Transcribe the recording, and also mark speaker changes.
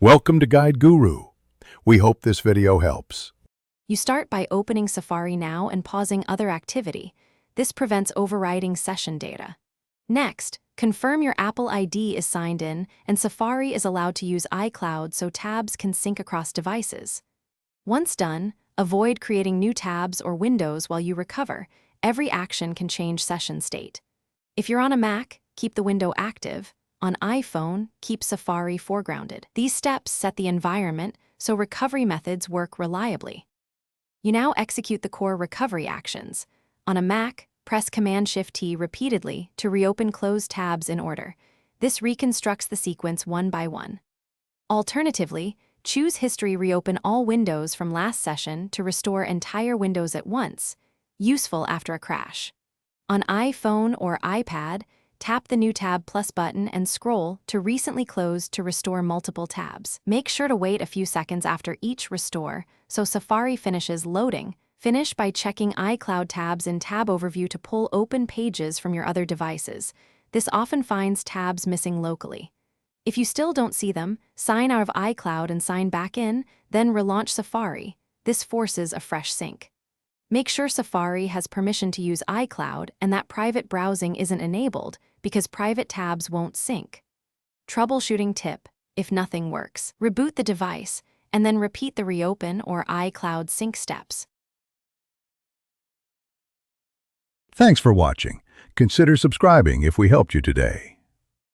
Speaker 1: Welcome to Guide Guru. We hope this video helps.
Speaker 2: You start by opening Safari now and pausing other activity. This prevents overriding session data. Next, confirm your Apple ID is signed in and Safari is allowed to use iCloud so tabs can sync across devices. Once done, avoid creating new tabs or windows while you recover. Every action can change session state. If you're on a Mac, keep the window active. On iPhone, keep Safari foregrounded. These steps set the environment so recovery methods work reliably. You now execute the core recovery actions. On a Mac, press Command-Shift-T repeatedly to reopen closed tabs in order. This reconstructs the sequence one by one. Alternatively, choose History Reopen all windows from last session to restore entire windows at once, useful after a crash. On iPhone or iPad, tap the New Tab Plus button and scroll to Recently Closed to restore multiple tabs. Make sure to wait a few seconds after each restore so Safari finishes loading. Finish by checking iCloud tabs in Tab Overview to pull open pages from your other devices. This often finds tabs missing locally. If you still don't see them, sign out of iCloud and sign back in, then relaunch Safari. This forces a fresh sync. Make sure Safari has permission to use iCloud and that private browsing isn't enabled because private tabs won't sync. Troubleshooting tip: if nothing works, reboot the device and then repeat the reopen or iCloud sync steps.
Speaker 1: Thanks for watching. Consider subscribing if we helped you today.